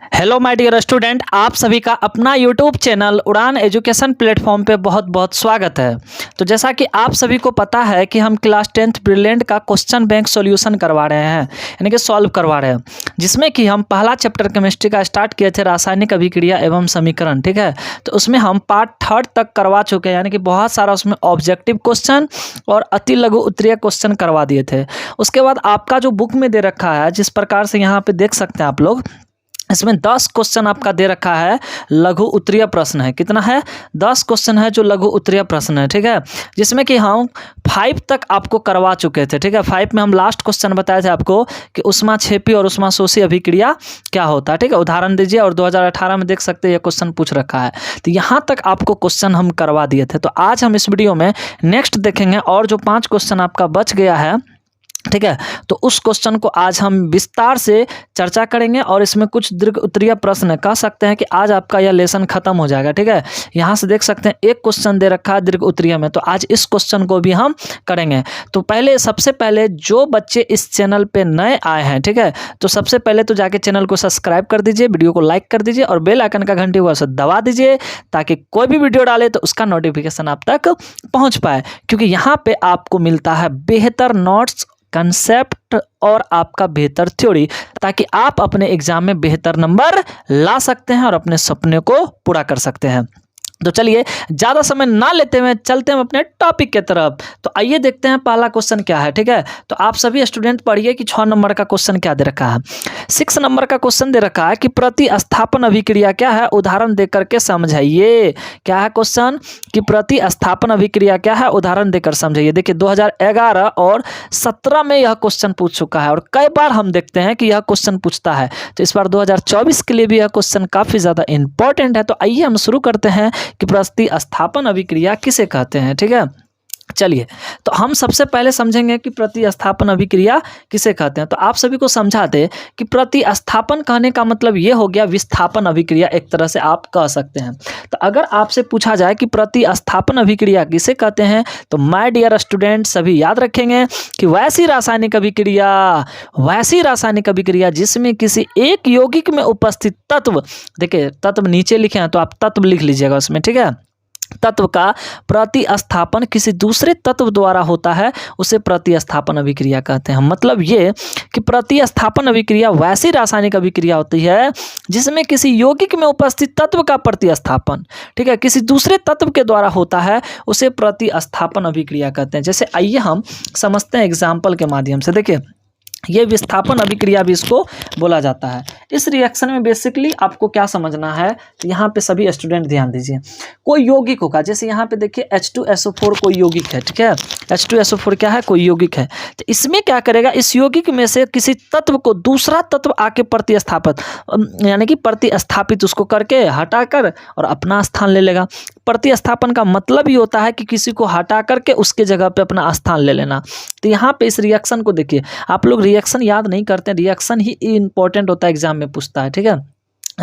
Hello my dear student, आप सभी का अपना यूट्यूब चैनल उड़ान एजुकेशन प्लेटफॉर्म पे बहुत बहुत स्वागत है। तो जैसा कि आप सभी को पता है कि हम क्लास 10th ब्रिलियंट का क्वेश्चन बैंक सॉल्यूशन करवा रहे हैं, यानी कि सॉल्व करवा रहे हैं, जिसमें कि हम पहला चैप्टर केमिस्ट्री का स्टार्ट किए थे, रासायनिक अभिक्रिया एवं समीकरण। ठीक है, तो उसमें हम पार्ट 3 तक करवा चुके हैं, यानी कि बहुत सारा उसमें ऑब्जेक्टिव क्वेश्चन और अति लघु उत्तरीय क्वेश्चन करवा दिए थे। उसके बाद आपका जो बुक में दे रखा है, जिस प्रकार से यहाँ पे देख सकते हैं आप लोग, इसमें 10 क्वेश्चन आपका दे रखा है, लघु उत्तरीय प्रश्न है। कितना है? 10 क्वेश्चन है जो लघु उत्तरीय प्रश्न है। ठीक है, जिसमें कि हम 5 तक आपको करवा चुके थे। ठीक है, 5 में हम लास्ट क्वेश्चन बताए थे आपको कि ऊष्माक्षेपी और ऊष्माशोषी अभिक्रिया क्या होता है। ठीक है, उदाहरण दीजिए, और 2018 में देख सकते हैं ये क्वेश्चन पूछ रखा है। तो यहाँ तक आपको क्वेश्चन हम करवा दिए थे। तो आज हम इस वीडियो में नेक्स्ट देखेंगे, और जो 5 क्वेश्चन आपका बच गया है, ठीक है, तो उस क्वेश्चन को आज हम विस्तार से चर्चा करेंगे। और इसमें कुछ दीर्घ उत्तरीय प्रश्न कह सकते हैं कि आज आपका यह लेसन खत्म हो जाएगा। ठीक है, यहाँ से देख सकते हैं एक क्वेश्चन दे रखा है दीर्घ उत्तरीय में, तो आज इस क्वेश्चन को भी हम करेंगे। तो सबसे पहले जो बच्चे इस चैनल पे नए आए हैं, ठीक है, तो सबसे पहले तो जाके चैनल को सब्सक्राइब कर दीजिए, वीडियो को लाइक कर दीजिए और बेल आइकन का घंटी को दबा दीजिए, ताकि कोई भी वीडियो डाले तो उसका नोटिफिकेशन आप तक पहुँच पाए। क्योंकि यहाँ पे आपको मिलता है बेहतर नोट्स, कंसेप्ट और आपका बेहतर थ्योरी, ताकि आप अपने एग्जाम में बेहतर नंबर ला सकते हैं और अपने सपने को पूरा कर सकते हैं। तो चलिए ज़्यादा समय ना लेते हुए चलते हैं अपने टॉपिक के तरफ। तो आइए देखते हैं पहला क्वेश्चन क्या है। ठीक है, तो आप सभी स्टूडेंट पढ़िए कि 6 नंबर का क्वेश्चन क्या दे रखा है। 6 नंबर का क्वेश्चन दे रखा है कि प्रतिस्थापन अभिक्रिया क्या है, उदाहरण देकर के समझाइए। क्या है क्वेश्चन? कि प्रतिस्थापन अभिक्रिया क्या है, उदाहरण देकर समझाइए। देखिए 2011 और 17 में यह क्वेश्चन पूछ चुका है, और कई बार हम देखते हैं कि यह क्वेश्चन पूछता है। तो इस बार 2024 के लिए भी यह क्वेश्चन काफ़ी ज़्यादा इंपॉर्टेंट है। तो आइए हम शुरू करते हैं कि प्रतिस्थापन अभिक्रिया किसे कहते हैं। ठीक है, चलिए, तो हम सबसे पहले समझेंगे कि प्रतिस्थापन अभिक्रिया किसे कहते हैं। तो आप सभी को समझा दे कि प्रतिस्थापन कहने का मतलब ये हो गया विस्थापन अभिक्रिया, एक तरह से आप कह सकते हैं। तो अगर आपसे पूछा जाए कि प्रतिस्थापन अभिक्रिया किसे कहते हैं, तो माय डियर स्टूडेंट सभी याद रखेंगे कि वैसी रासायनिक अभिक्रिया जिसमें किसी एक यौगिक में उपस्थित तत्व, देखिए तत्व नीचे लिखे हैं तो आप तत्व लिख लीजिएगा उसमें। ठीक है, तत्व का प्रतिस्थापन किसी दूसरे तत्व द्वारा होता है, उसे प्रतिस्थापन अभिक्रिया कहते हैं। मतलब ये कि प्रतिस्थापन अभिक्रिया वैसी रासायनिक अभिक्रिया होती है जिसमें किसी यौगिक में उपस्थित तत्व का प्रतिस्थापन, ठीक है, किसी दूसरे तत्व के द्वारा होता है, उसे प्रतिस्थापन अभिक्रिया कहते हैं। जैसे आइए हम समझते हैं एग्जाम्पल के माध्यम से। देखिए ये विस्थापन अभिक्रिया भी इसको बोला जाता है। इस रिएक्शन में बेसिकली आपको क्या समझना है, तो यहाँ पे सभी स्टूडेंट ध्यान दीजिए। कोई यौगिक होगा, जैसे यहाँ पे देखिए H2SO4 कोई यौगिक है। ठीक है, H2SO4 क्या है? कोई यौगिक है। तो इसमें क्या करेगा, इस यौगिक में से किसी तत्व को दूसरा तत्व आके यानी कि प्रतिस्थापित उसको करके हटाकर और अपना स्थान ले लेगा। प्रतिस्थापन का मतलब ही होता है कि किसी को हटा करके उसके जगह पे अपना स्थान ले लेना। तो यहाँ पे इस रिएक्शन को देखिए, आप लोग रिएक्शन याद नहीं करते, रिएक्शन ही इंपॉर्टेंट होता है, एग्जाम में पूछता है। ठीक है,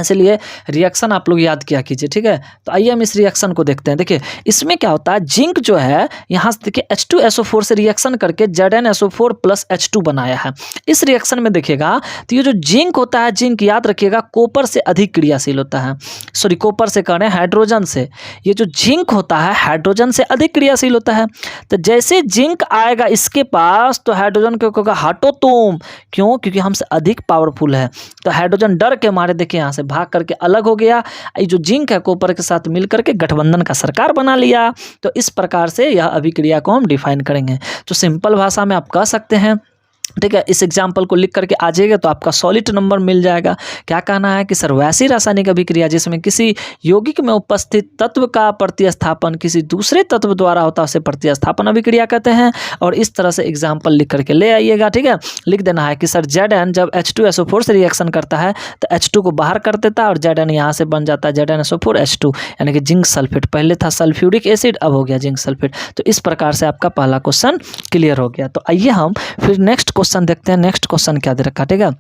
इसलिए रिएक्शन आप लोग याद किया कीजिए। ठीक है, तो आइए हम इस रिएक्शन को देखते हैं। देखिए इसमें क्या होता है, जिंक जो है यहाँ से देखिए H2SO4 से रिएक्शन करके ZnSO4 प्लस H2 बनाया है। इस रिएक्शन में देखिएगा तो ये जो जिंक होता है, जिंक याद रखिएगा कॉपर से अधिक क्रियाशील होता है। सॉरी, कॉपर से कह रहे हैं, हाइड्रोजन से। ये जो जिंक होता है हाइड्रोजन से अधिक क्रियाशील होता है। तो जैसे जिंक आएगा इसके पास, तो हाइड्रोजन को कहेगा हटो तुम, क्यों? क्योंकि हमसे अधिक पावरफुल है। तो हाइड्रोजन डर के मारे देखिए यहाँ से भाग करके अलग हो गया। ये जो जिंक है कॉपर के साथ मिलकर के गठबंधन का सरकार बना लिया। तो इस प्रकार से यह अभिक्रिया को हम डिफाइन करेंगे। तो सिंपल भाषा में आप कह सकते हैं, ठीक है, इस एग्जाम्पल को लिख करके आ जाइएगा तो आपका सॉलिड नंबर मिल जाएगा। क्या कहना है कि सर वैसी रासायनिक अभिक्रिया जिसमें किसी यौगिक में उपस्थित तत्व का प्रतिस्थापन किसी दूसरे तत्व द्वारा होता है, उसे प्रतिस्थापन अभिक्रिया कहते हैं। और इस तरह से एग्जाम्पल लिख करके ले आइएगा। ठीक है, लिख देना है कि सर Zn जब H2SO4 से रिएक्शन करता है तो H2 को बाहर कर देता है और Zn यहाँ से बन जाता है ZnSO4 H2, यानी कि जिंक सल्फेट। पहले था सल्फ्यूरिक एसिड, अब हो गया जिंक सल्फेट। तो इस प्रकार से आपका पहला क्वेश्चन क्लियर हो गया। तो आइए हम फिर नेक्स्ट क्वेश्चन देखते हैं। नेक्स्ट क्वेश्चन क्या दे रखा है। ठीक है,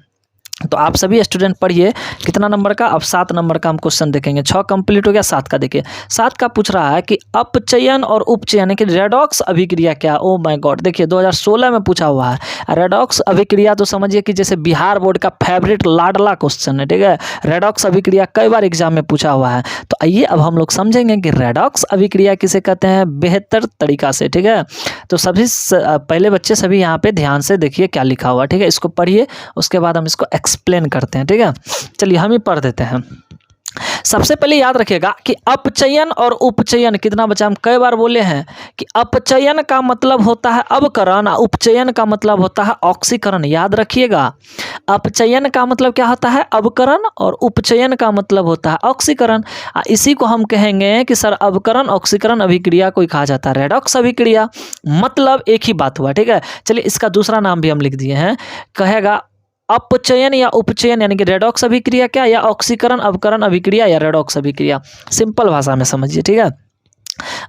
तो आप सभी स्टूडेंट पढ़िए कितना नंबर का, अब 7 नंबर का हम क्वेश्चन देखेंगे। 6 कंप्लीट हो गया, 7 का देखिए। 7 का पूछ रहा है कि अपचयन और उपचयन यानी कि रेडॉक्स अभिक्रिया क्या। ओ माय गॉड, देखिए 2016 में पूछा हुआ है। रेडॉक्स अभिक्रिया तो समझिए कि जैसे बिहार बोर्ड का फेवरेट लाडला क्वेश्चन है, ठीक है। रेडॉक्स अभिक्रिया कई बार एग्जाम में पूछा हुआ है। तो आइए अब हम लोग समझेंगे कि रेडॉक्स अभिक्रिया किसे कहते हैं बेहतर तरीका से, ठीक है। तो सभी पहले बच्चे सभी यहाँ पे ध्यान से देखिए क्या लिखा हुआ है, ठीक है। इसको पढ़िए, उसके बाद हम इसको एक्सप्लेन करते हैं, ठीक है। चलिए हम ही पढ़ देते हैं। सबसे पहले याद रखिएगा कि अपचयन और उपचयन कितना बचा, हम कई बार बोले हैं कि अपचयन का मतलब होता है अवकरण, उपचयन का मतलब होता है ऑक्सीकरण। याद रखिएगा, अपचयन का मतलब क्या होता है अवकरण और उपचयन का मतलब होता है ऑक्सीकरण। इसी को हम कहेंगे कि सर अवकरण ऑक्सीकरण अभिक्रिया को कहा जाता है रेडॉक्स अभिक्रिया, मतलब एक ही बात हुआ, ठीक है। चलिए इसका दूसरा नाम भी हम लिख दिए हैं, कहेगा अपचयन या उपचयन यानी कि रेडॉक्स अभिक्रिया क्या, या ऑक्सीकरण अवकरण अभिक्रिया या रेडॉक्स अभिक्रिया। सिंपल भाषा में समझिए, ठीक है।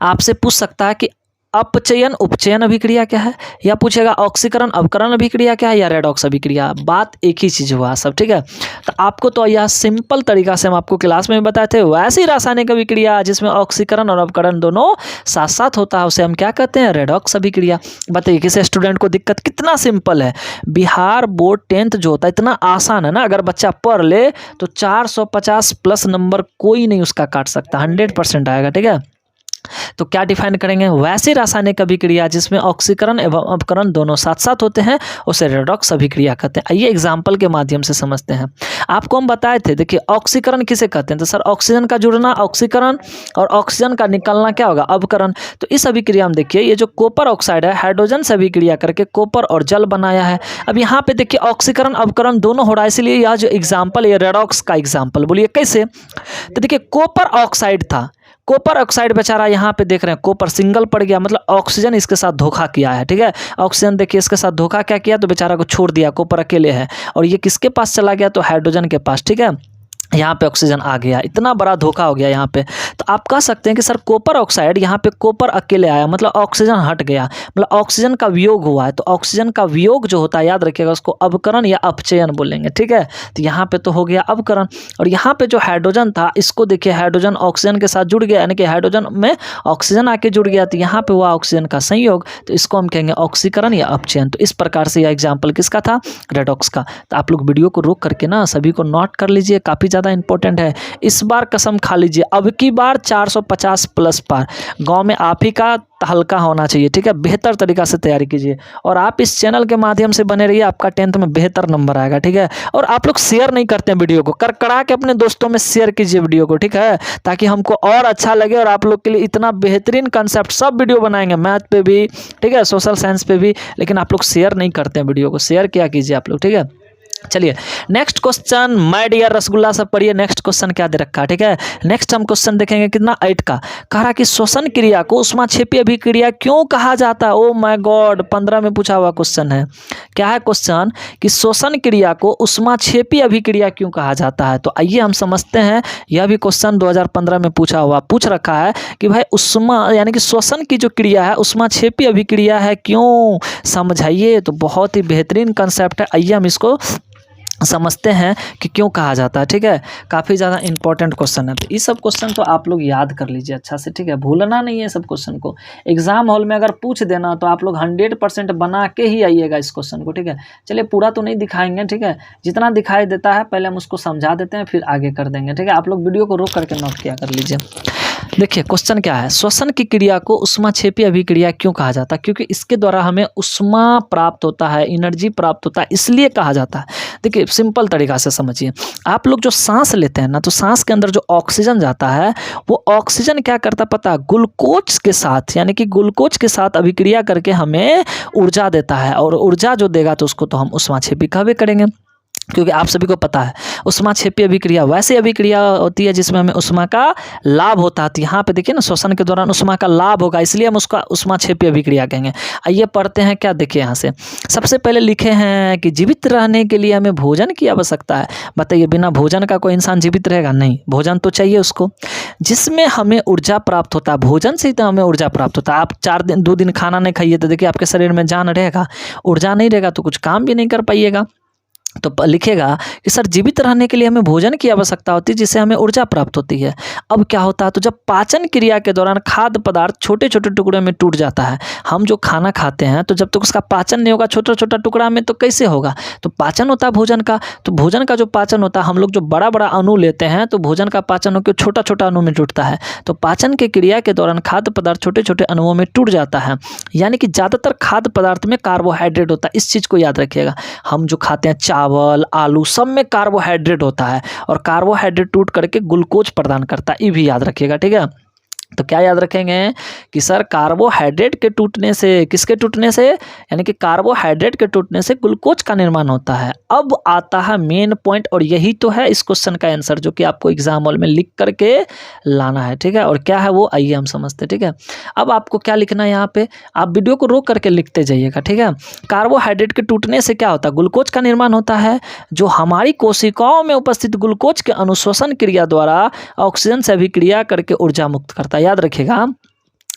आपसे पूछ सकता है कि अपचयन उपचयन अभिक्रिया क्या है, या पूछेगा ऑक्सीकरण अवकरण अभिक्रिया क्या है, या रेडॉक्स अभिक्रिया। बात एक ही चीज हुआ सब, ठीक है। तो आपको तो यह सिंपल तरीका से हम आपको क्लास में बताए थे, वैसी रासायनिक अभिक्रिया जिसमें ऑक्सीकरण और अवकरण दोनों साथ साथ होता है उसे हम क्या कहते हैं रेडॉक्स अभिक्रिया। बताइए किसी स्टूडेंट को दिक्कत, कितना सिंपल है। बिहार बोर्ड 10th जो होता है इतना आसान है ना, अगर बच्चा पढ़ ले तो 450 प्लस नंबर कोई नहीं उसका काट सकता, 100% आएगा, ठीक है। तो क्या डिफाइन करेंगे, वैसी रासायनिक अभिक्रिया जिसमें ऑक्सीकरण एवं अपकरण दोनों साथ साथ होते हैं उसे रेडॉक्स अभिक्रिया कहते हैं। आइए एग्जांपल के माध्यम से समझते हैं। आपको हम बताए थे, देखिए ऑक्सीकरण किसे कहते हैं, तो सर ऑक्सीजन का जुड़ना ऑक्सीकरण और ऑक्सीजन का निकलना क्या होगा अवकरण। तो इस अभिक्रिया में देखिए ये जो कॉपर ऑक्साइड है हाइड्रोजन से अभिक्रिया करके कॉपर और जल बनाया है। अब यहाँ पे देखिए ऑक्सीकरण अवकरण दोनों हो रहा है, इसलिए यह जो एग्जाम्पल ये रेडॉक्स का एग्जाम्पल। बोलिए कैसे, तो देखिए कॉपर ऑक्साइड था, कॉपर ऑक्साइड बेचारा यहाँ पे देख रहे हैं कॉपर सिंगल पड़ गया, मतलब ऑक्सीजन इसके साथ धोखा किया है, ठीक है। ऑक्सीजन देखिए इसके साथ धोखा क्या किया, तो बेचारा को छोड़ दिया, कॉपर अकेले है, और ये किसके पास चला गया, तो हाइड्रोजन के पास, ठीक है। यहाँ पे ऑक्सीजन आ गया, इतना बड़ा धोखा हो गया यहाँ पे। तो आप कह सकते हैं कि सर कॉपर ऑक्साइड यहाँ पे कॉपर अकेले आया, मतलब ऑक्सीजन हट गया, मतलब ऑक्सीजन का वियोग हुआ है। तो ऑक्सीजन का वियोग जो होता है याद रखिएगा उसको अवकरण या अपचयन बोलेंगे, ठीक है। तो यहाँ पे तो हो गया अवकरण, और यहाँ पे जो हाइड्रोजन था इसको देखिए हाइड्रोजन ऑक्सीजन के साथ जुड़ गया, यानी कि हाइड्रोजन में ऑक्सीजन आके जुड़ गया, तो यहाँ पे हुआ ऑक्सीजन का संयोग, तो इसको हम कहेंगे ऑक्सीकरण या अपचयन। तो इस प्रकार से यह एग्जाम्पल किसका था, रेडॉक्स का। तो आप लोग वीडियो को रोक करके ना सभी को नोट कर लीजिए, काफ़ी ज़्यादा इंपॉर्टेंट है। इस बार कसम खा लीजिए, अब की बार 450 प्लस पार गांव में आप ही का हल्का होना चाहिए, ठीक है। बेहतर तरीका से तैयारी कीजिए, और आप इस चैनल के माध्यम से बने रहिए, आपका 10th में बेहतर नंबर आएगा, ठीक है। और आप लोग शेयर नहीं करते हैं वीडियो को, कड़कड़ा के अपने दोस्तों में शेयर कीजिए वीडियो को, ठीक है, ताकि हमको और अच्छा लगे, और आप लोग के लिए इतना बेहतरीन कंसेप्ट सब वीडियो बनाएंगे, मैथ पे भी, ठीक है, सोशल साइंस पे भी, लेकिन आप लोग शेयर नहीं करते हैं वीडियो को। शेयर क्या कीजिए आप लोग, ठीक है। चलिए next question, my dear rasgulla सब पढ़िए, नेक्स्ट क्वेश्चन क्या दे रखा है, ठीक है। नेक्स्ट हम क्वेश्चन देखेंगे कितना 8 का, कह रहा कि श्वसन क्रिया को उष्माक्षेपी अभिक्रिया क्यों कहा जाता है। ओ माय गॉड, 15 में पूछा हुआ क्वेश्चन है। क्या है क्वेश्चन, कि श्वसन क्रिया को उष्माक्षेपी अभिक्रिया क्यों कहा जाता है। तो आइए हम समझते हैं, यह भी क्वेश्चन 2015 में पूछ रखा है कि भाई उष्मा यानी कि श्वसन की जो क्रिया है उष्माक्षेपी अभिक्रिया है, क्यों, समझाइए। तो बहुत ही बेहतरीन कंसेप्ट है, आइए हम इसको समझते हैं कि क्यों कहा जाता है, ठीक है। काफ़ी ज़्यादा इंपॉर्टेंट क्वेश्चन है, तो ये सब क्वेश्चन तो आप लोग याद कर लीजिए अच्छा से, ठीक है, भूलना नहीं है सब क्वेश्चन को। एग्जाम हॉल में अगर पूछ देना तो आप लोग 100% बना के ही आइएगा इस क्वेश्चन को, ठीक है। चलिए पूरा तो नहीं दिखाएंगे, ठीक है, जितना दिखाई देता है पहले हम उसको समझा देते हैं, फिर आगे कर देंगे, ठीक है। आप लोग वीडियो को रोक करके नोट किया कर लीजिए। देखिए क्वेश्चन क्या है, श्वसन की क्रिया को उष्माक्षेपी अभिक्रिया क्यों कहा जाता है, क्योंकि इसके द्वारा हमें उष्मा प्राप्त होता है, एनर्जी प्राप्त होता है, इसलिए कहा जाता है। देखिए सिंपल तरीका से समझिए, आप लोग जो सांस लेते हैं ना, तो सांस के अंदर जो ऑक्सीजन जाता है वो ऑक्सीजन क्या करता है पता है, ग्लूकोज के साथ, यानी कि ग्लूकोज के साथ अभिक्रिया करके हमें ऊर्जा देता है, और ऊर्जा जो देगा तो उसको तो हम उष्माक्षेपी कहवे करेंगे। क्योंकि आप सभी को पता है उष्माक्षेपी अभिक्रिया वैसे अभिक्रिया होती है जिसमें हमें उष्मा का लाभ होता है। तो यहाँ पे देखिए ना, श्वसन के दौरान उष्मा का लाभ होगा, इसलिए हम उसका उष्माक्षेपी अभिक्रिया कहेंगे। आइए पढ़ते हैं, क्या देखिए यहाँ से सबसे पहले लिखे हैं कि जीवित रहने के लिए हमें भोजन की आवश्यकता है। बताइए बिना भोजन का कोई इंसान जीवित रहेगा, नहीं, भोजन तो चाहिए उसको, जिसमें हमें ऊर्जा प्राप्त होता है। भोजन से ही तो हमें ऊर्जा प्राप्त होता है। आप 2 दिन खाना नहीं खाइए तो देखिए आपके शरीर में जान रहेगा, ऊर्जा नहीं रहेगा तो कुछ काम भी नहीं कर पाइएगा। तो लिखेगा कि सर जीवित रहने के लिए हमें भोजन की आवश्यकता होती है जिससे हमें ऊर्जा प्राप्त होती है। अब क्या होता है, तो जब पाचन क्रिया के दौरान खाद्य पदार्थ छोटे छोटे टुकड़ों में टूट जाता है। हम जो खाना खाते हैं तो जब तक उसका पाचन नहीं होगा छोटा छोटा टुकड़ा में, तो कैसे होगा? तो पाचन होता है भोजन का, तो भोजन का जो पाचन होता है, हम लोग जो बड़ा बड़ा अणु लेते हैं तो भोजन का पाचन होकर छोटा छोटा अणु में टूटता है। तो पाचन की क्रिया के दौरान खाद्य पदार्थ छोटे छोटे अणुओं में टूट जाता है, यानी कि ज़्यादातर खाद्य पदार्थ में कार्बोहाइड्रेट होता है। इस चीज़ को याद रखिएगा। हम जो खाते हैं चावल, आलू, सब में कार्बोहाइड्रेट होता है और कार्बोहाइड्रेट टूट करके ग्लूकोज प्रदान करता है। ये भी याद रखिएगा, ठीक है। तो क्या याद रखेंगे कि सर कार्बोहाइड्रेट के टूटने से, किसके टूटने से, यानी कि कार्बोहाइड्रेट के टूटने से ग्लूकोज का निर्माण होता है। अब आता है मेन पॉइंट, और यही तो है इस क्वेश्चन का आंसर जो कि आपको एग्जाम हॉल में लिख करके लाना है, ठीक है। और क्या है वो, आइए हम समझते हैं, ठीक है। अब आपको क्या लिखना है यहाँ पे, आप वीडियो को रोक करके लिखते जाइएगा, ठीक है। कार्बोहाइड्रेट के टूटने से क्या होता है, ग्लूकोज का निर्माण होता है, जो हमारी कोशिकाओं में उपस्थित ग्लूकोज के अनुशोषण क्रिया द्वारा ऑक्सीजन से अभिक्रिया करके ऊर्जा मुक्त करता है। याद रखिएगा,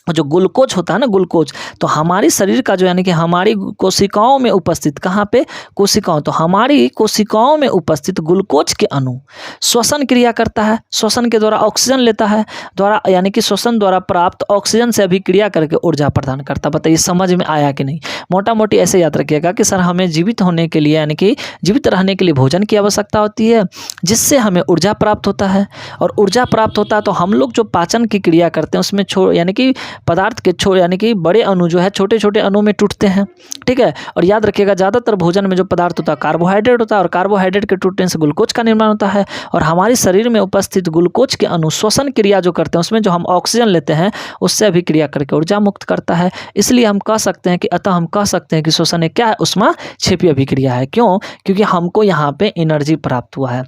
जो ग्लूकोज होता है ना, ग्लूकोज, तो हमारी शरीर का जो, यानी कि हमारी कोशिकाओं में उपस्थित, कहाँ पे, कोशिकाओं, तो हमारी कोशिकाओं में उपस्थित ग्लूकोज के अणु श्वसन क्रिया करता है, श्वसन के द्वारा ऑक्सीजन लेता है, द्वारा यानी कि श्वसन द्वारा प्राप्त ऑक्सीजन से अभिक्रिया करके ऊर्जा प्रदान करता है। बताइए समझ में आया कि नहीं? मोटा मोटी ऐसे याद रखिएगा कि सर हमें जीवित होने के लिए, यानी कि जीवित रहने के लिए भोजन की आवश्यकता होती है जिससे हमें ऊर्जा प्राप्त होता है, और ऊर्जा प्राप्त होता है तो हम लोग जो पाचन की क्रिया करते हैं उसमें यानी कि पदार्थ के यानी कि बड़े अणु जो है छोटे छोटे अणु में टूटते हैं, ठीक है। और याद रखिएगा ज़्यादातर भोजन में जो पदार्थ होता है कार्बोहाइड्रेट होता है, और कार्बोहाइड्रेट के टूटने से ग्लूकोज का निर्माण होता है, और हमारे शरीर में उपस्थित ग्लूकोज के अणु श्वसन क्रिया जो करते हैं उसमें जो हम ऑक्सीजन लेते हैं उससे अभिक्रिया करके ऊर्जा मुक्त करता है। इसलिए हम कह सकते हैं कि हम कह सकते हैं कि श्वसन एक क्या है, ऊष्माक्षेपी अभिक्रिया है। क्यों? क्योंकि हमको यहाँ पे एनर्जी प्राप्त हुआ है।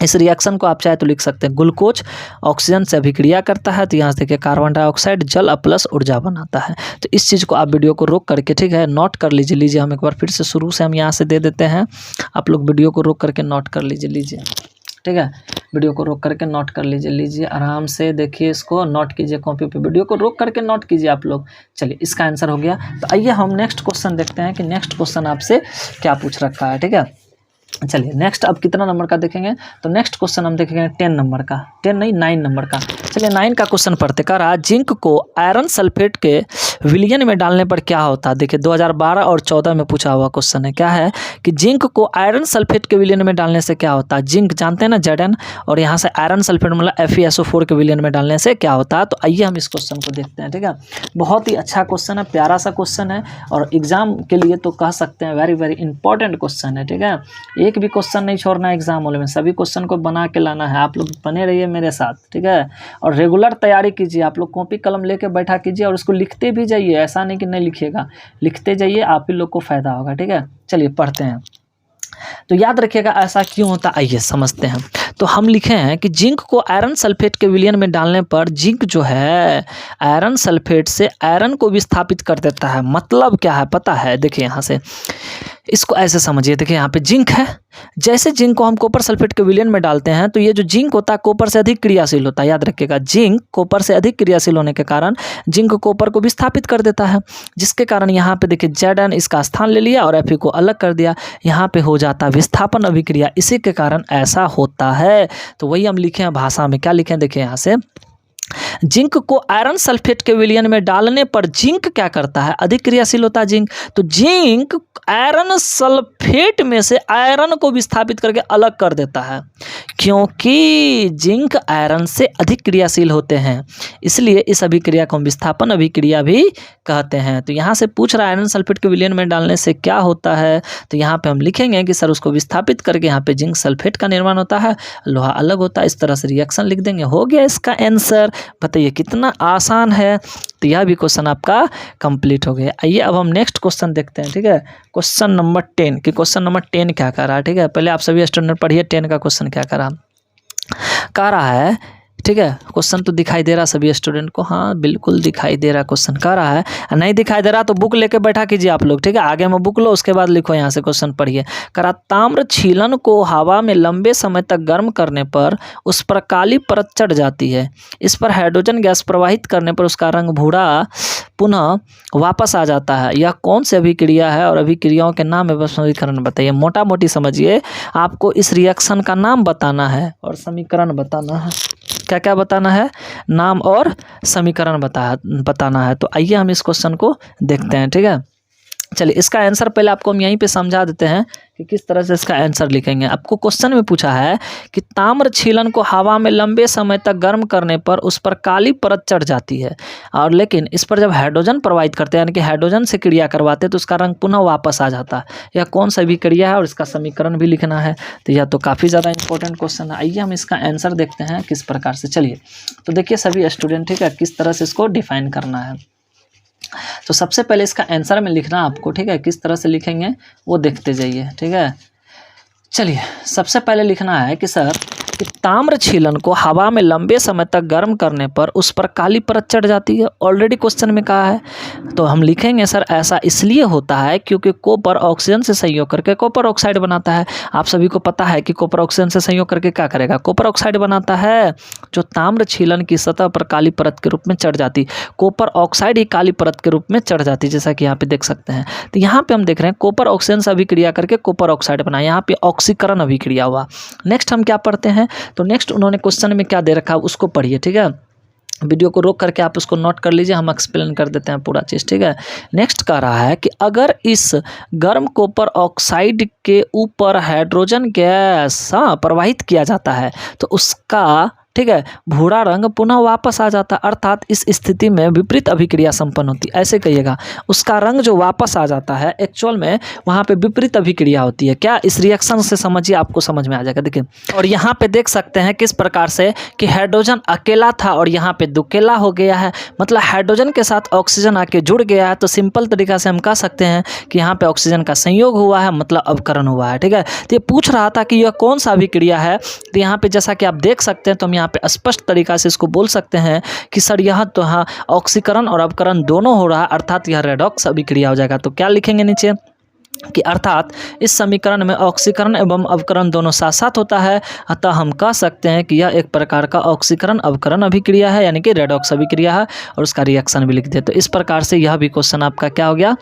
इस रिएक्शन को आप चाहे तो लिख सकते हैं, ग्लूकोज ऑक्सीजन से अभिक्रिया करता है, तो यहाँ से देखिए कार्बन डाइऑक्साइड जल प्लस ऊर्जा बनाता है। तो इस चीज़ को आप वीडियो को रोक करके, ठीक है, नोट कर लीजिए। हम एक बार फिर से शुरू से हम यहाँ से दे देते हैं, आप लोग वीडियो को रोक करके नोट कर लीजिए, ठीक है। वीडियो को रोक करके नोट कर लीजिए आराम से, देखिए इसको नोट कीजिए कॉपी पे, वीडियो को रोक करके नोट कीजिए आप लोग। चलिए इसका आंसर हो गया। तो आइए हम नेक्स्ट क्वेश्चन देखते हैं कि नेक्स्ट क्वेश्चन आपसे क्या पूछ रखा है, ठीक है। चलिए नेक्स्ट अब कितना नंबर का देखेंगे, तो नेक्स्ट क्वेश्चन हम देखेंगे 10 नंबर का, 10 नहीं 9 नंबर का। चलिए 9 का क्वेश्चन पढ़ते। कह रहा जिंक को आयरन सल्फेट के विलयन में डालने पर क्या होता है। देखिए 2012 और 14 में पूछा हुआ क्वेश्चन है। क्या है कि जिंक को आयरन सल्फेट के विलयन में डालने से क्या होता है। जिंक जानते हैं ना, Zn, और यहाँ से आयरन सल्फेट मतलब FeSO4 के विलयन में डालने से क्या होता है। तो आइए हम इस क्वेश्चन को देखते हैं, ठीक है। बहुत ही अच्छा क्वेश्चन है, प्यारा सा क्वेश्चन है, और एग्जाम के लिए तो कह सकते हैं वेरी वेरी इंपॉर्टेंट क्वेश्चन है, ठीक है। एक भी क्वेश्चन नहीं छोड़ना एग्जाम हॉल में, सभी क्वेश्चन को बना के लाना है। आप लोग बने रहिए मेरे साथ, ठीक है, और रेगुलर तैयारी कीजिए। आप लोग कॉपी कलम लेके बैठा कीजिए और उसको लिखते भी जाइए, ऐसा नहीं कि नहीं लिखिएगा, लिखते जाइए, आप ही लोग को फायदा होगा, ठीक है। चलिए पढ़ते हैं। तो याद रखिएगा ऐसा क्यों होता, आइए समझते हैं। तो हम लिखे हैं कि जिंक को आयरन सल्फेट के विलयन में डालने पर जिंक जो है आयरन सल्फेट से आयरन को विस्थापित कर देता है। मतलब क्या है पता है, देखिए यहाँ से इसको ऐसे समझिए। देखिए यहाँ पे जिंक है, जैसे जिंक को हम कॉपर सल्फेट के विलयन में डालते हैं तो ये जो जिंक होता है कॉपर से अधिक क्रियाशील होता है। याद रखिएगा, जिंक कॉपर से अधिक क्रियाशील होने के कारण जिंक कॉपर को विस्थापित कर देता है, जिसके कारण यहाँ पे देखिए Zn इसका स्थान ले लिया और Fe को अलग कर दिया, यहाँ पे हो जाता है विस्थापन अभिक्रिया, इसी के कारण ऐसा होता है। तो वही हम लिखे हैं भाषा में, क्या लिखे हैं देखिए यहाँ से, जिंक को आयरन सल्फेट के विलयन में डालने पर जिंक क्या करता है, अधिक क्रियाशील होता है जिंक। तो जिंक आयरन सल्फेट में से आयरन को विस्थापित करके अलग कर देता है, क्योंकि जिंक आयरन से अधिक क्रियाशील होते हैं, इसलिए इस अभिक्रिया को हम विस्थापन अभिक्रिया भी कहते हैं। तो यहाँ से पूछ रहा है आयरन सल्फेट के विलयन में डालने से क्या होता है, तो यहाँ पे हम लिखेंगे कि सर उसको विस्थापित करके यहाँ पे जिंक सल्फेट का निर्माण होता है, लोहा अलग होता है, इस तरह से रिएक्शन लिख देंगे, हो गया इसका आंसर। बताइए कितना आसान है। तो यह भी क्वेश्चन आपका कंप्लीट हो गया। आइए अब हम नेक्स्ट क्वेश्चन देखते हैं, ठीक है। क्वेश्चन नंबर 10 कि क्वेश्चन नंबर 10 क्या कर रहा है, ठीक है। पहले आप सभी स्टूडेंट पढ़िए 10 का क्वेश्चन क्या कह रहा है, ठीक है। क्वेश्चन तो दिखाई दे रहा सभी स्टूडेंट को, हाँ बिल्कुल दिखाई दे रहा क्वेश्चन। कह रहा है, नहीं दिखाई दे रहा तो बुक लेके बैठा कीजिए आप लोग, ठीक है। आगे में बुक लो, उसके बाद लिखो, यहाँ से क्वेश्चन पढ़िए। कह रहा ताम्र छीलन को हवा में लंबे समय तक गर्म करने पर उस पर काली परत चढ़ जाती है, इस पर हाइड्रोजन गैस प्रवाहित करने पर उसका रंग भूरा पुनः वापस आ जाता है। यह कौन सी अभिक्रिया है और अभिक्रियाओं के नाम एवं समीकरण बताइए। मोटा मोटी समझिए, आपको इस रिएक्शन का नाम बताना है और समीकरण बताना है। क्या क्या बताना है? नाम और समीकरण बताना है। तो आइए हम इस क्वेश्चन को देखते हैं, ठीक है। चलिए, इसका आंसर पहले आपको हम यहीं पे समझा देते हैं कि किस तरह से इसका आंसर लिखेंगे। आपको क्वेश्चन में पूछा है कि ताम्र छीलन को हवा में लंबे समय तक गर्म करने पर उस पर काली परत चढ़ जाती है, और लेकिन इस पर जब हाइड्रोजन प्रवाहित करते हैं, यानी कि हाइड्रोजन से क्रिया करवाते हैं, तो उसका रंग पुनः वापस आ जाता है। यह कौन सा भी क्रिया है और इसका समीकरण भी लिखना है। तो यह तो काफ़ी ज़्यादा इंपॉर्टेंट क्वेश्चन है। आइए हम इसका आंसर देखते हैं किस प्रकार से। चलिए, तो देखिए सभी स्टूडेंट, ठीक है, किस तरह से इसको डिफाइन करना है। तो सबसे पहले इसका आंसर में लिखना आपको, ठीक है, किस तरह से लिखेंगे वो देखते जाइए, ठीक है। चलिए, सबसे पहले लिखना है कि सर कि ताम्र छीलन को हवा में लंबे समय तक गर्म करने पर उस पर काली परत चढ़ जाती है। ऑलरेडी क्वेश्चन में कहा है, तो हम लिखेंगे सर ऐसा इसलिए होता है क्योंकि कॉपर ऑक्सीजन से संयोग करके कॉपर ऑक्साइड बनाता है। आप सभी को पता है कि कॉपर ऑक्सीजन से संयोग करके क्या करेगा? कॉपर ऑक्साइड बनाता है, जो ताम्र छीलन की सतह पर काली परत के रूप में चढ़ जाती। कॉपर ऑक्साइड ही काली परत के रूप में चढ़ जाती, जैसा कि यहाँ पे देख सकते हैं। तो यहाँ पे हम देख रहे हैं कॉपर ऑक्सीजन से अभिक्रिया करके कॉपर ऑक्साइड बना, यहाँ पे ऑक्सीकरण अभिक्रिया हुआ। नेक्स्ट हम क्या पढ़ते हैं? तो नेक्स्ट उन्होंने क्वेश्चन में क्या दे रखा है उसको पढ़िए, ठीक है। वीडियो को रोक करके आप उसको नोट कर लीजिए, हम एक्सप्लेन कर देते हैं पूरा चीज़, ठीक है। नेक्स्ट कह रहा है कि अगर इस गर्म कॉपर ऑक्साइड के ऊपर हाइड्रोजन गैस प्रवाहित किया जाता है तो उसका, ठीक है, भूरा रंग पुनः वापस आ जाता, अर्थात इस स्थिति में विपरीत अभिक्रिया संपन्न होती। ऐसे कहिएगा, उसका रंग जो वापस आ जाता है एक्चुअल में वहाँ पे विपरीत अभिक्रिया होती है। क्या? इस रिएक्शन से समझिए, आपको समझ में आ जाएगा। देखिए, और यहाँ पे देख सकते हैं किस प्रकार से कि हाइड्रोजन अकेला था और यहाँ पे दुकेला हो गया है, मतलब हाइड्रोजन के साथ ऑक्सीजन आके जुड़ गया है। तो सिंपल तरीका से हम कह सकते हैं कि यहाँ पे ऑक्सीजन का संयोग हुआ है, मतलब अवकरण हुआ है, ठीक है। तो ये पूछ रहा था कि यह कौन सा अभिक्रिया है। तो यहाँ पे जैसा कि आप देख सकते हैं, तो हम यहाँ पे स्पष्ट तरीका से इसको बोल सकते हैं कि सर यह तो हाँ ऑक्सीकरण और अवकरण दोनों हो रहा है, अर्थात यह रेडॉक्स अभिक्रिया हो जाएगा। तो क्या लिखेंगे नीचे कि अर्थात इस समीकरण में ऑक्सीकरण एवं अवकरण दोनों साथ साथ होता है, अतः हम कह सकते हैं कि यह एक प्रकार का ऑक्सीकरण अवकरण अभिक्रिया है, यानी कि रेडॉक्स अभिक्रिया है, और उसका रिएक्शन भी लिख दिया। तो इस प्रकार से यह भी क्वेश्चन आपका क्या हो गया?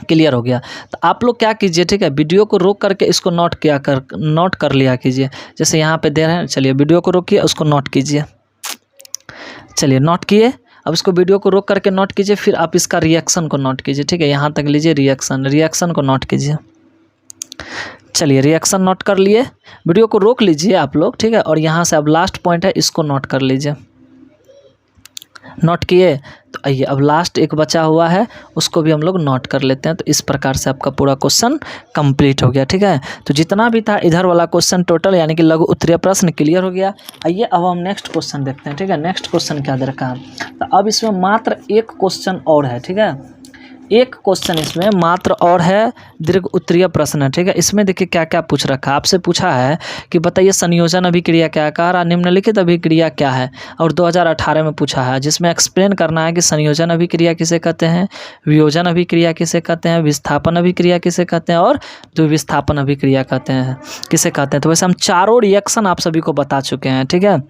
क्लियर हो गया। तो आप लोग क्या कीजिए, ठीक है, वीडियो को रोक करके इसको नोट कर लिया कीजिए, जैसे यहाँ पे दे रहे हैं। चलिए, वीडियो को रोकिए, उसको नोट कीजिए। चलिए, नोट किए। अब इसको वीडियो को रोक करके नोट कीजिए, फिर आप इसका रिएक्शन को नोट कीजिए, ठीक है। यहाँ तक लीजिए, रिएक्शन को नोट कीजिए। चलिए, रिएक्शन नोट कर लिए। वीडियो को रोक लीजिए आप लोग, ठीक है, और यहाँ से अब लास्ट पॉइंट है, इसको नोट कर लीजिए। नोट किए? तो आइए, अब लास्ट एक बचा हुआ है, उसको भी हम लोग नोट कर लेते हैं। तो इस प्रकार से आपका पूरा क्वेश्चन कंप्लीट हो गया, ठीक है। तो जितना भी था इधर वाला क्वेश्चन टोटल, यानी कि लघु उत्तरीय प्रश्न क्लियर हो गया। आइए अब हम नेक्स्ट क्वेश्चन देखते हैं, ठीक है। नेक्स्ट क्वेश्चन क्या दे रखा है? तो अब इसमें मात्र एक क्वेश्चन और है, ठीक है। एक क्वेश्चन इसमें मात्र और है, दीर्घ उत्तरीय प्रश्न है, ठीक है। इसमें देखिए क्या क्या पूछ रखा है। आपसे पूछा है कि बताइए संयोजन अभिक्रिया क्या है, कह रहा निम्नलिखित अभिक्रिया क्या है, और 2018 में पूछा है, जिसमें एक्सप्लेन करना है कि संयोजन अभिक्रिया किसे कहते हैं, वियोजन अभिक्रिया किसे कहते हैं, विस्थापन अभिक्रिया किसे कहते हैं, और द्विविस्थापन अभिक्रिया किसे कहते हैं। तो वैसे हम चारों रिएक्शन आप सभी को बता चुके हैं, ठीक है।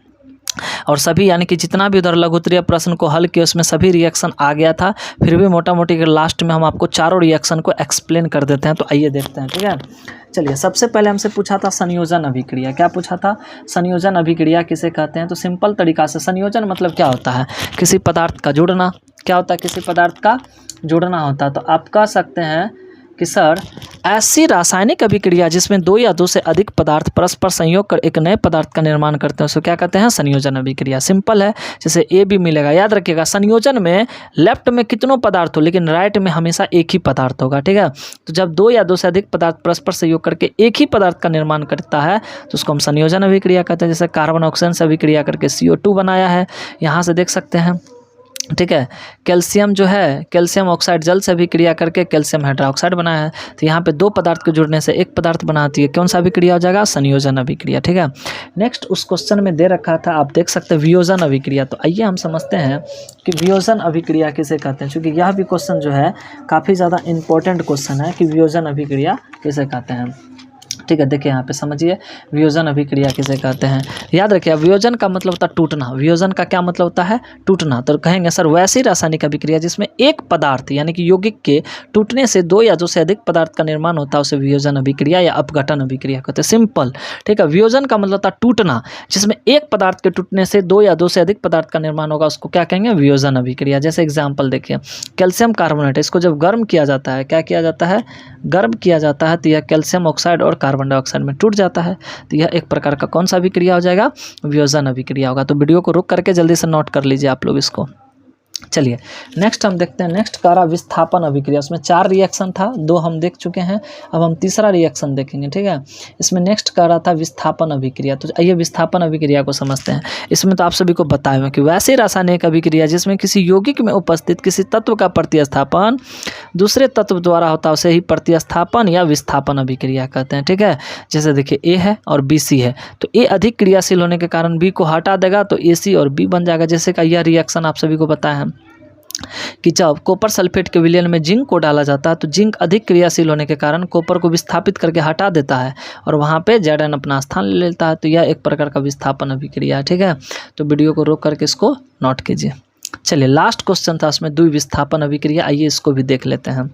और सभी, यानी कि जितना भी उधर लघु उत्तरीय प्रश्न को हल किया उसमें सभी रिएक्शन आ गया था। फिर भी मोटा मोटी लास्ट में हम आपको चारों रिएक्शन को एक्सप्लेन कर देते हैं। तो आइए देखते हैं, ठीक है। चलिए, सबसे पहले हमसे पूछा था संयोजन अभिक्रिया। क्या पूछा था? संयोजन अभिक्रिया किसे कहते हैं। तो सिंपल तरीका से संयोजन मतलब क्या होता है? किसी पदार्थ का जुड़ना। क्या होता है? किसी पदार्थ का जुड़ना होता है। तो आप कह सकते हैं कि सर ऐसी रासायनिक अभिक्रिया जिसमें दो या दो से अधिक पदार्थ परस्पर संयोग कर एक नए पदार्थ का निर्माण करते हैं, उसको क्या कहते हैं? संयोजन अभिक्रिया। सिंपल है, जैसे ए बी मिलेगा। याद रखिएगा, संयोजन में लेफ्ट में कितनों पदार्थ हो, लेकिन राइट में हमेशा एक ही पदार्थ होगा, ठीक है। तो जब दो या दो से अधिक पदार्थ परस्पर संयोग करके एक ही पदार्थ का निर्माण करता है तो उसको हम संयोजन अभिक्रिया कहते हैं। जैसे कार्बन ऑक्सीजन से अभिक्रिया करके CO2 बनाया है, यहाँ से देख सकते हैं, ठीक है। कैल्शियम जो है, कैल्शियम ऑक्साइड जल से अभिक्रिया करके कैल्शियम हाइड्रोक्साइड बनाया है। तो यहाँ पे दो पदार्थ के जुड़ने से एक पदार्थ बनाती है, कौन सा अभिक्रिया हो जाएगा? संयोजन अभिक्रिया, ठीक है। नेक्स्ट उस क्वेश्चन में दे रखा था, आप देख सकते हैं वियोजन अभिक्रिया। तो आइए हम समझते हैं कि वियोजन अभिक्रिया किसे कहते हैं, क्योंकि यह भी क्वेश्चन जो है काफ़ी ज़्यादा इंपॉर्टेंट क्वेश्चन है कि वियोजन अभिक्रिया किसे कहते हैं। ठीक है। देखिए यहाँ पे समझिए, वियोजन अभिक्रिया किसे कहते हैं। याद रखिए, वियोजन का मतलब होता है टूटना, वियोजन का क्या मतलब होता है, टूटना। तो कहेंगे सर वैसी रासायनिक अभिक्रिया जिसमें एक पदार्थ यानी कि यौगिक के टूटने से दो या दो से अधिक पदार्थ का निर्माण होता है उसे वियोजन अभिक्रिया या अपघटन अभिक्रिया कहते हैं। सिंपल, ठीक है। वियोजन का मतलब होता है टूटना, जिसमें एक पदार्थ के टूटने से दो या दो से अधिक पदार्थ का निर्माण होगा उसको क्या कहेंगे, वियोजन अभिक्रिया। जैसे एग्जाम्पल देखिए, कैल्शियम कार्बोनेट, इसको जब गर्म किया जाता है, क्या किया जाता है, गर्म किया जाता है, तो यह कैल्शियम ऑक्साइड और कार्बन डाइऑक्साइड में टूट जाता है। तो यह एक प्रकार का कौन सा अभिक्रिया हो जाएगा, वियोजन अभिक्रिया होगा। तो वीडियो को रुक करके जल्दी से नोट कर लीजिए आप लोग इसको। चलिए नेक्स्ट हम देखते हैं, नेक्स्ट कह रहा विस्थापन अभिक्रिया। उसमें 4 रिएक्शन था, 2 हम देख चुके हैं, अब हम तीसरा रिएक्शन देखेंगे, ठीक है। इसमें नेक्स्ट कह रहा था विस्थापन अभिक्रिया। तो आइए विस्थापन अभिक्रिया को समझते हैं। इसमें तो आप सभी को बताया हुआ कि वैसे रासायनिक अभिक्रिया जिसमें किसी यौगिक में उपस्थित किसी तत्व का प्रतिस्थापन दूसरे तत्व द्वारा होता है उसे ही प्रतिस्थापन या विस्थापन अभिक्रिया कहते हैं, ठीक है। जैसे देखिए ए है और बी सी है, तो ए अधिक क्रियाशील होने के कारण बी को हटा देगा तो ए सी और बी बन जाएगा। जैसे का यह रिएक्शन आप सभी को पता है कि जब कॉपर सल्फेट के विलयन में जिंक को डाला जाता है तो जिंक अधिक क्रियाशील होने के कारण कॉपर को विस्थापित करके हटा देता है और वहाँ पे Zn अपना स्थान ले लेता है। तो यह एक प्रकार का विस्थापन अभिक्रिया है, ठीक है। तो वीडियो को रोक करके इसको नोट कीजिए। चलिए लास्ट क्वेश्चन था उसमें द्विविस्थापन अभिक्रिया, आइए इसको भी देख लेते हैं।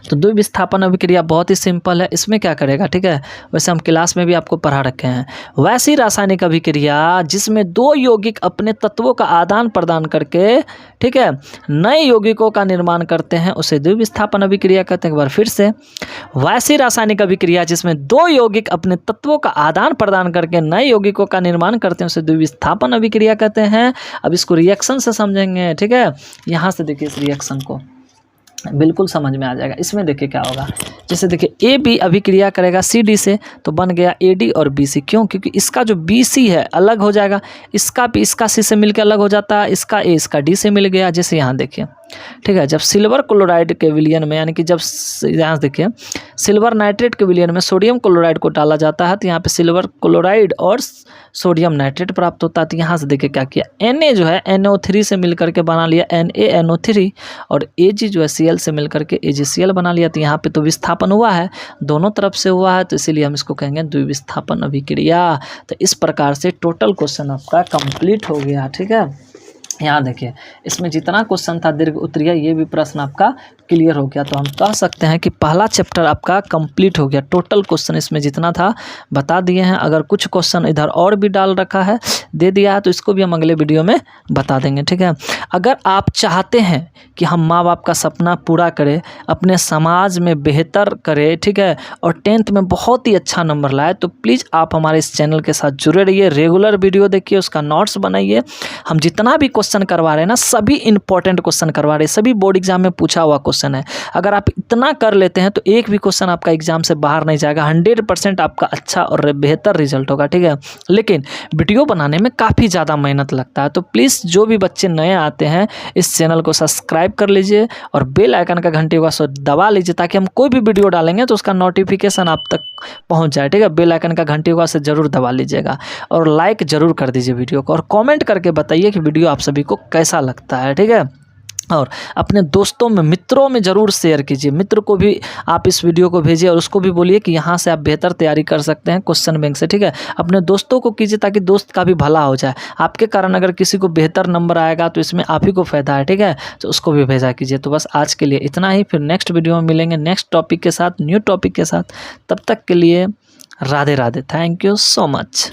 तो द्विविस्थापन अभिक्रिया बहुत ही सिंपल है। इसमें क्या करेगा, ठीक है, वैसे हम क्लास में भी आपको पढ़ा रखे हैं। वैसी रासायनिक अभिक्रिया जिसमें दो यौगिक अपने तत्वों का आदान प्रदान करके, ठीक है, नए यौगिकों का निर्माण करते हैं उसे द्विविस्थापन अभिक्रिया कहते हैं। एक बार फिर से, वैसी रासायनिक अभिक्रिया जिसमें दो यौगिक अपने तत्वों का आदान प्रदान करके नए यौगिकों का निर्माण करते हैं उसे द्विविस्थापन अभिक्रिया कहते हैं। अब इसको रिएक्शन से समझेंगे, ठीक है। यहाँ से देखिए इस रिएक्शन को बिल्कुल समझ में आ जाएगा। इसमें देखिए क्या होगा, जैसे देखिए ए बी अभिक्रिया करेगा सी डी से तो बन गया ए डी और बी सी। क्यों, क्योंकि इसका जो बी सी है अलग हो जाएगा, इसका भी इसका सी से मिलकर अलग हो जाता है, इसका ए इसका डी से मिल गया। जैसे यहाँ देखिए, ठीक है, जब सिल्वर क्लोराइड के विलयन में यानी कि जब यहाँ देखिए सिल्वर नाइट्रेट के विलयन में सोडियम क्लोराइड को डाला जाता है तो यहाँ पे सिल्वर क्लोराइड और सोडियम नाइट्रेट प्राप्त होता है। तो यहाँ से देखिए क्या किया, Na जो है NO3 से मिल करके बना लिया NaNO3 और Ag जो है Cl से मिल करके AgCl बना लिया। तो यहाँ पे तो विस्थापन हुआ है, दोनों तरफ से हुआ है, तो इसीलिए हम इसको कहेंगे द्विविस्थापन अभिक्रिया। तो इस प्रकार से टोटल क्वेश्चन आपका कंप्लीट हो गया, ठीक है। यहाँ देखिए इसमें जितना क्वेश्चन था दीर्घ उत्तरीय, ये भी प्रश्न आपका क्लियर हो गया। तो हम कह सकते हैं कि पहला चैप्टर आपका कंप्लीट हो गया। टोटल क्वेश्चन इसमें जितना था बता दिए हैं। अगर कुछ क्वेश्चन इधर और भी डाल रखा है, दे दिया है, तो इसको भी हम अगले वीडियो में बता देंगे, ठीक है। अगर आप चाहते हैं कि हम माँ बाप का सपना पूरा करें, अपने समाज में बेहतर करें, ठीक है, और 10th में बहुत ही अच्छा नंबर लाए, तो प्लीज़ आप हमारे इस चैनल के साथ जुड़े रहिए। रेगुलर वीडियो देखिए, उसका नोट्स बनाइए। हम जितना भी क्वेश्चन करवा रहे हैं ना, सभी इंपॉर्टेंट क्वेश्चन करवा रहे हैं, सभी बोर्ड एग्जाम में पूछा हुआ क्वेश्चन है। अगर आप इतना कर लेते हैं तो एक भी क्वेश्चन आपका एग्जाम से बाहर नहीं जाएगा, 100% आपका अच्छा और बेहतर रिजल्ट होगा, ठीक है। लेकिन वीडियो बनाने में काफ़ी ज़्यादा मेहनत लगता है, तो प्लीज़ जो भी बच्चे नए आते हैं इस चैनल को सब्सक्राइब कर लीजिए और बेल आइकन का घंटी का सो दबा लीजिए ताकि हम कोई भी वीडियो डालेंगे तो उसका नोटिफिकेशन आप तक पहुंच जाए, ठीक है। बेल आइकन का घंटी का से जरूर दबा लीजिएगा और लाइक जरूर कर दीजिए वीडियो को, और कमेंट करके बताइए कि वीडियो आप सभी को कैसा लगता है, ठीक है। और अपने दोस्तों में, मित्रों में ज़रूर शेयर कीजिए। मित्र को भी आप इस वीडियो को भेजिए और उसको भी बोलिए कि यहाँ से आप बेहतर तैयारी कर सकते हैं क्वेश्चन बैंक से, ठीक है। अपने दोस्तों को कीजिए ताकि दोस्त का भी भला हो जाए। आपके कारण अगर किसी को बेहतर नंबर आएगा तो इसमें आप ही को फ़ायदा है, ठीक है। तो उसको भी भेजा कीजिए। तो बस आज के लिए इतना ही, फिर नेक्स्ट वीडियो में मिलेंगे नेक्स्ट टॉपिक के साथ, न्यू टॉपिक के साथ। तब तक के लिए Radhe Radhe. Thank you so much.